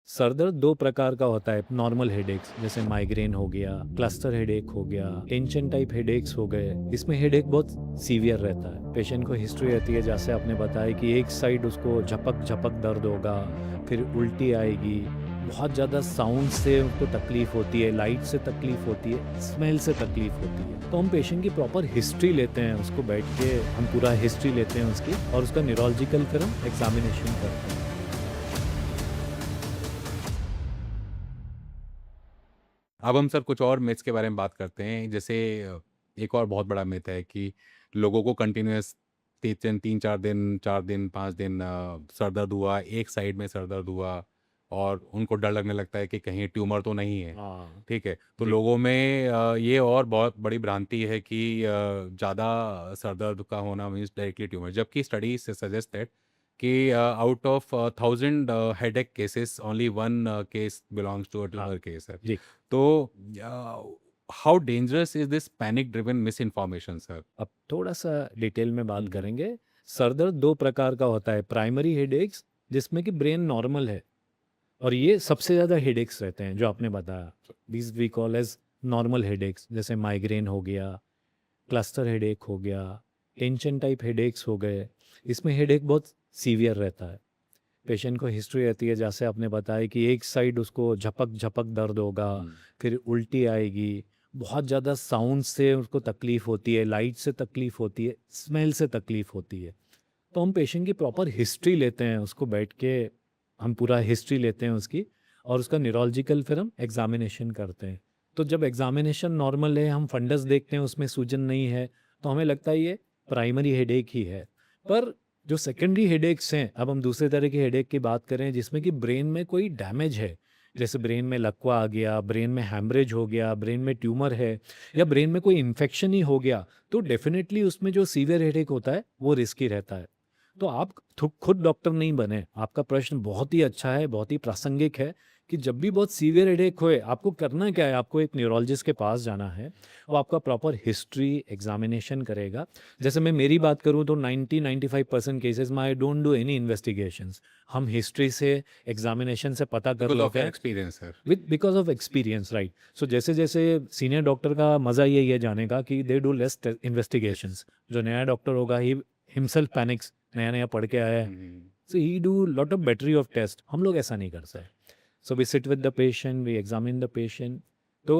Sir दर्द दो प्रकार का होता है। नॉर्मल हेडेक्स जैसे माइग्रेन हो गया, क्लस्टर हेडेक हो गया, टेंशन टाइप हेडेक्स हो गए। इसमें हेडेक बहुत सीवियर रहता है। पेशेंट को हिस्ट्री रहती है, जैसे आपने बताया कि एक साइड उसको झपक झपक दर्द होगा, फिर उल्टी आएगी, बहुत ज़्यादा साउंड से उसको तकलीफ होती है, लाइट से तकलीफ होती है, स्मेल से तकलीफ होती है। तो हम पेशेंट की प्रॉपर हिस्ट्री लेते हैं, उसको बैठ के हम पूरा हिस्ट्री लेते हैं उसकी, और उसका न्यूरोलॉजिकल फिर हम एग्जामिनेशन करते हैं। अब हम सर कुछ और मिथ्स के बारे में बात करते हैं। जैसे एक और बहुत बड़ा मिथ है कि लोगों को कंटिन्यूअस 3-4 दिन 5 दिन सर दर्द हुआ, एक साइड में सर दर्द हुआ और उनको डर लगने लगता है कि कहीं ट्यूमर तो नहीं है। हाँ ठीक है, तो जी। लोगों में ये और बहुत बड़ी भ्रांति है कि ज़्यादा सर दर्द का होना मीन्स डायरेक्टली ट्यूमर, जबकि स्टडीज से सजेस्ट दैट कि out of 1000 headache cases only one case belongs to a हाँ ट्यूमर केस है। जी। तो how dangerous is this panic driven misinformation sir? अब थोड़ा सा डिटेल में बात हम्म। करेंगे। सर दर्द दो प्रकार का होता है। प्राइमरी हेडेक्स जिसमें कि ब्रेन नॉर्मल है, और ये सबसे ज़्यादा हेडेक्स रहते हैं जो आपने बताया। These we call as normal headaches, जैसे माइग्रेन हो गया, क्लस्टर हेडेक हो गया, टेंशन टाइप हेडेक्स हो गए। इसमें हेडेक बहुत सीवियर रहता है। पेशेंट को हिस्ट्री रहती है, जैसे आपने बताया कि एक साइड उसको झपक झपक दर्द होगा, फिर उल्टी आएगी, बहुत ज़्यादा साउंड से उसको तकलीफ होती है, लाइट से तकलीफ होती है, स्मेल से तकलीफ होती है। तो हम पेशेंट की प्रॉपर हिस्ट्री लेते हैं, उसको बैठ के हम पूरा हिस्ट्री लेते हैं उसकी, और उसका न्यूरोलॉजिकल फिर हम एग्जामिनेशन करते हैं। तो जब एग्जामिनेशन नॉर्मल है, हम फंडस देखते हैं, उसमें सूजन नहीं है, तो हमें लगता है ये प्राइमरी हेडेक ही है। पर जो सेकेंडरी हेडेक्स हैं, अब हम दूसरे तरह के हेडेक की बात करें जिसमें कि ब्रेन में कोई डैमेज है, जैसे ब्रेन में लकवा आ गया, ब्रेन में हैमरेज हो गया, ब्रेन में ट्यूमर है, या ब्रेन में कोई इन्फेक्शन ही हो गया, तो डेफिनेटली उसमें जो सीवियर हेडेक होता है वो रिस्की रहता है। तो आप खुद डॉक्टर नहीं बने। आपका प्रश्न बहुत ही अच्छा है, बहुत ही प्रासंगिक है कि जब भी बहुत सीवियर हेडेक होए, आपको करना क्या है? आपको एक न्यूरोलॉजिस्ट के पास जाना है, वो आपका प्रॉपर हिस्ट्री एग्जामिनेशन करेगा। जैसे मैं मेरी बात करूं तो 90-95% केसेस में I don't do any investigations. हम हिस्ट्री से, एग्जामिनेशन से पता कर बिकॉज ऑफ लेते योर हैं, experience sir. With because of experience, right. So जैसे जैसे सीनियर डॉक्टर का मज़ा यही है जाने का कि they do less yes. Investigations. जो नया डॉक्टर होगा, ही हिमसेल्फ पैनिक्स, नया नया पढ़ के आया है, so he do lot of battery of test. हम लोग ऐसा नहीं करते। So we sit with the patient, we examine the patient. तो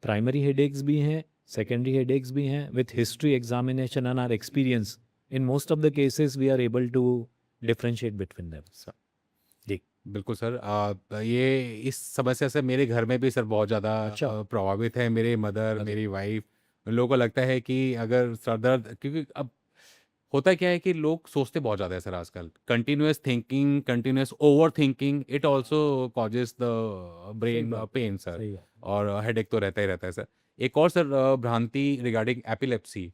प्राइमरी हेडेक्स भी हैं, सेकेंडरी हेडेक्स भी हैं, with history examination and our experience, in most of the cases we are able to differentiate between them. जी। बिल्कुल sir. ये इस समस्या से मेरे घर में भी सर बहुत ज़्यादा अच्छा। प्रभावित है। मेरे मदर, अरे। मेरी वाइफ, उन लोगों को लगता है कि अगर सर दर्द, क्योंकि अब होता क्या है कि लोग सोचते बहुत ज़्यादा है सर आजकल। Continuous thinking, continuous overthinking, it also causes the सही ब्रेन बात है। Pain sir. सही है। और हेडेक तो रहता ही रहता है सर। एक और सर भ्रांति रिगार्डिंग एपिलेप्सी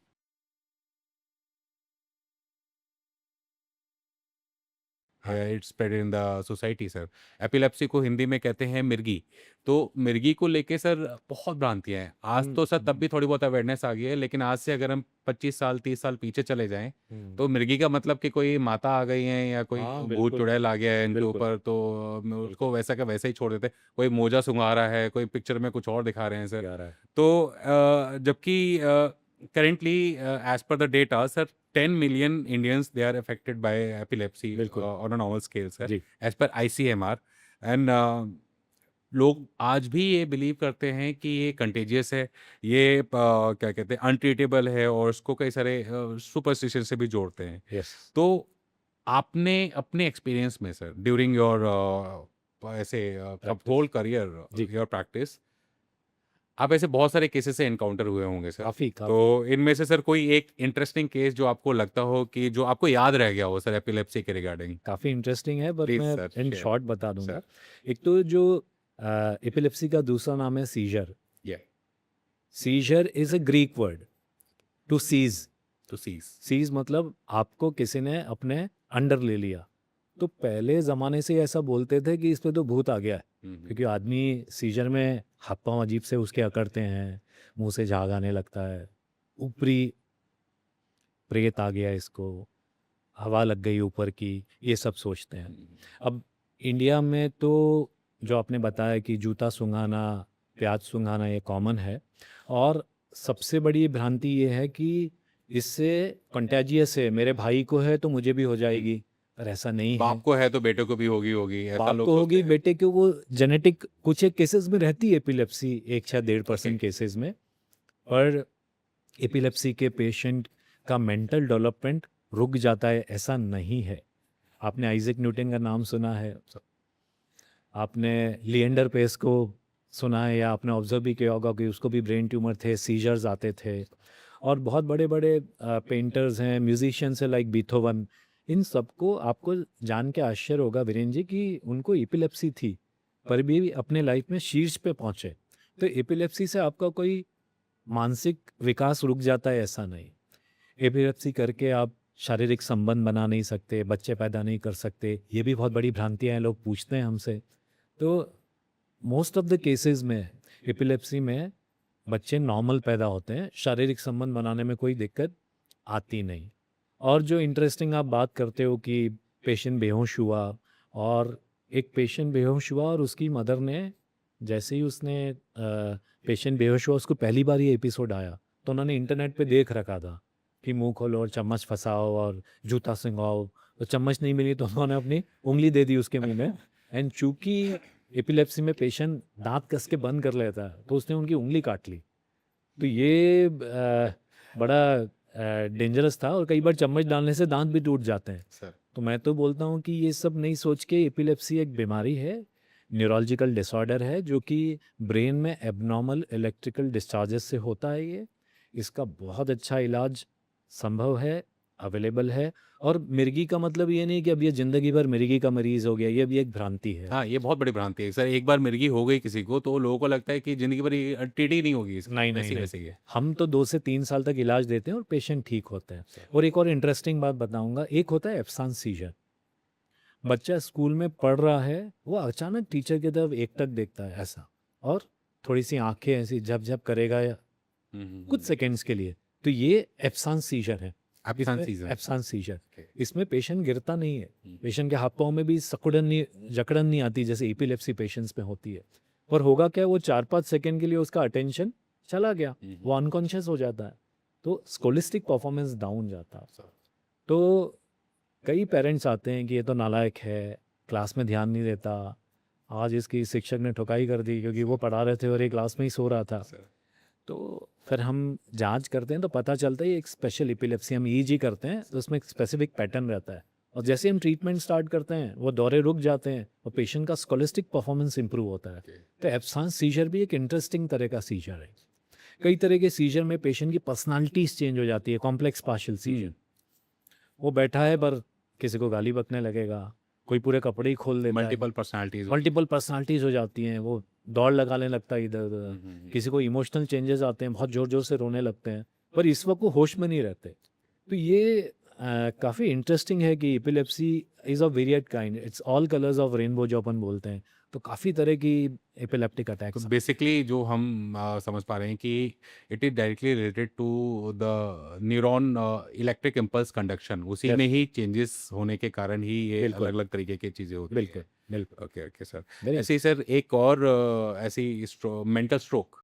है, it's spread in the society sir. Epilepsy को हिंदी में कहते हैं मिर्गी। तो मिर्गी को लेके सर बहुत भ्रांतियां हैं। आज तो सर तब भी थोड़ी बहुत अवेयरनेस आ गई है, लेकिन आज से अगर हम 25 साल 30 साल पीछे चले जाएं, हम्म। तो मिर्गी का मतलब कि कोई माता आ गई है या कोई हाँ भूत बिल्कुल। चुड़ैल आ गया है इनके बिल्कुल। ऊपर, तो उसको बिल्कुल। वैसा का वैसा ही छोड़ देते हैं। कोई मोजा सुंघा रहा है, कोई पिक्चर में कुछ और दिखा रहे हैं सर। क्या रहा है। तो जबकि currently as per the data sir, 10 million Indians they are affected by epilepsy बिल्कुल। on a normal scale sir, ji. as per ICMR। and लोग आज भी ये बिलीव करते हैं कि ये कंटेजियस है, ये क्या कहते हैं अनट्रीटेबल है, और उसको कई सारे सुपरस्टिशन से भी जोड़ते हैं। यस। तो आपने अपने एक्सपीरियंस में सर ड्यूरिंग योर ऐसे प्रैक्टिस। होल करियर, जी। योर प्रैक्टिस, आप ऐसे बहुत सारे केसेस से एनकाउंटर हुए होंगे सर। काफ़ी तो काफ़ी। इनमें से सर कोई एक इंटरेस्टिंग केस जो आपको लगता हो कि जो आपको याद रह गया हो सर एपिलेप्सी के रिगार्डिंग? काफ़ी इंटरेस्टिंग है, बट प्लीज मैं सर इन शेयर। शॉर्ट बता सर। दूंगा। एक तो जो एपिलेप्सी का दूसरा नाम है सीजर। ये seizure is a Greek word, to seize. तो सीज। सीज मतलब आपको किसी ने अपने अंडर ले लिया। तो पहले ज़माने से ऐसा बोलते थे कि इस पे तो भूत आ गया है, क्योंकि आदमी सीजर में हाथ पांव अजीब से उसके अकड़ते हैं, मुंह से झाग आने लगता है, ऊपरी प्रेत आ गया इसको, हवा लग गई ऊपर की, ये सब सोचते हैं। अब इंडिया में तो जो आपने बताया कि जूता सूंघाना, प्याज सूंघाना ये कॉमन है। और सबसे बड़ी भ्रांति ये है कि इससे कंटेजियस है, मेरे भाई को है तो मुझे भी हो जाएगी, पर ऐसा नहीं है। बाप को है तो बेटे को भी होगी, ऐसा बाप लोग को सोचते होगी, हैं। बेटे को, वो जेनेटिक कुछ एक केसेस में रहती है एपिलेप्सी, 1 या 1.5% Okay. केसेस में। पर एपिलेप्सी के पेशेंट का मेंटल डेवलपमेंट रुक जाता है, ऐसा नहीं है। आपने आइजैक न्यूटन का नाम सुना है, आपने लिएंडर पेस को सुना है, या आपने ऑब्जर्व भी किया होगा कि उसको भी ब्रेन ट्यूमर थे, सीजर्स आते थे। और बहुत बड़े बड़े पेंटर्स हैं, म्यूजिशियंस हैं लाइक बीथोवन, इन सबको आपको जान के आश्चर्य होगा वीरेंद्र जी कि उनको एपिलेप्सी थी, पर भी अपने लाइफ में शीर्ष पे पहुंचे। तो एपिलेप्सी से आपका कोई मानसिक विकास रुक जाता है, ऐसा नहीं। एपिलेप्सी करके आप शारीरिक संबंध बना नहीं सकते, बच्चे पैदा नहीं कर सकते, ये भी बहुत बड़ी भ्रांतियाँ हैं, लोग पूछते हैं हमसे। तो मोस्ट ऑफ द केसेस में एपिलेप्सी में बच्चे नॉर्मल पैदा होते हैं, शारीरिक संबंध बनाने में कोई दिक्कत आती नहीं। और जो इंटरेस्टिंग आप बात करते हो कि पेशेंट बेहोश हुआ, और एक पेशेंट बेहोश हुआ और उसकी मदर ने, जैसे ही उसने पेशेंट बेहोश हुआ, उसको पहली बार ये एपिसोड आया तो उन्होंने इंटरनेट पे देख रखा था कि मुंह खोलो और चम्मच फंसाओ और जूता सिंगाओ। तो चम्मच नहीं मिली तो उन्होंने अपनी उंगली दे दी उसके मुंह में। एंड चूंकि एपिलेप्सी में पेशेंट दांत कस के बंद कर लेता है, तो उसने उनकी उंगली काट ली। तो ये बड़ा डेंजरस था, और कई बार चम्मच डालने से दांत भी टूट जाते हैं। सर तो मैं तो बोलता हूँ कि ये सब नहीं सोच के, एपिलेप्सी एक बीमारी है, न्यूरोलॉजिकल डिसऑर्डर है, जो कि ब्रेन में एबनॉर्मल इलेक्ट्रिकल डिस्चार्जेस से होता है। ये, इसका बहुत अच्छा इलाज संभव है, अवेलेबल है। और मिर्गी का मतलब ये नहीं कि अब ये ज़िंदगी भर मिर्गी का मरीज़ हो गया, ये भी एक भ्रांति है। हाँ, ये बहुत बड़ी भ्रांति है सर। एक बार मिर्गी हो गई किसी को तो लोगों को लगता है कि ज़िंदगी भर ये टीडी नहीं होगी इसकी, नहीं, नहीं, वैसी नहीं। वैसी है। हम तो 2 से 3 साल तक इलाज देते हैं और पेशेंट ठीक होते हैं। और एक और इंटरेस्टिंग बात बताऊँगा, एक होता है एब्सेंस सीजर। बच्चा स्कूल में पढ़ रहा है, वो अचानक टीचर की तरफ एकटक देखता है ऐसा, और थोड़ी-सी आँखें ऐसी झप-झप करेगा, या कुछ सेकंड्स के लिए। तो ये एब्सेंस सीजर है। Absence seizure. Absence seizure. Okay. इसमें पेशेंट गिरता नहीं है, पेशेंट के हाथ पाँव में भी जकड़न नहीं आती जैसे एपिलेप्सी पेशेंट्स में होती है। पर होगा क्या, वो 4-5 सेकंड के लिए उसका अटेंशन चला गया, वो अनकॉन्शियस हो जाता है, तो स्कोलिस्टिक परफॉर्मेंस डाउन जाता है। तो कई पेरेंट्स आते हैं कि ये तो नालायक है, क्लास में ध्यान नहीं देता, आज इसकी शिक्षक ने ठुकाई कर दी क्योंकि वो पढ़ा रहे थे और ये क्लास में ही सो रहा था। तो फिर हम जांच करते हैं तो पता चलता है ये एक स्पेशल एपिलेप्सी। हम ईईजी करते हैं तो उसमें एक स्पेसिफिक पैटर्न रहता है, और जैसे हम ट्रीटमेंट स्टार्ट करते हैं वो दौरे रुक जाते हैं और पेशेंट का स्कोलिस्टिक परफॉर्मेंस इंप्रूव होता है। तो एब्सेंस सीजर भी एक इंटरेस्टिंग तरह का सीजर है। कई तरह के सीजर में पेशेंट की पर्सनालिटीज चेंज हो जाती है, कॉम्प्लेक्स पार्शियल सीजर। वो बैठा है पर किसी को गाली बकने लगेगा, कोई पूरे कपड़े ही खोल देता है, मल्टीपल पर्सनालिटीज। मल्टीपल पर्सनालिटीज हो जाती हैं, वो दौड़ लगाने लगता है इधर उधर। किसी को इमोशनल चेंजेस आते हैं, बहुत जोर जोर से रोने लगते हैं, पर इस वक्त वो होश में नहीं रहते। तो ये काफ़ी इंटरेस्टिंग है कि epilepsy is of variate kind, it's all colours of rainbow जो अपन बोलते हैं। तो काफ़ी तरह की एपिलेप्टिक तो अटैक्स। बेसिकली जो हम समझ पा रहे हैं कि it is directly related to the neuron electric impulse conduction, उसी Yes. में ही चेंजेस होने के कारण ही ये बिल्कुल। अलग अलग तरीके की चीज़ें होती बिल्कुल हैं। बिल्कुल। Okay okay sir. Very ऐसे ही सर एक और ऐसी मेंटल स्ट्रोक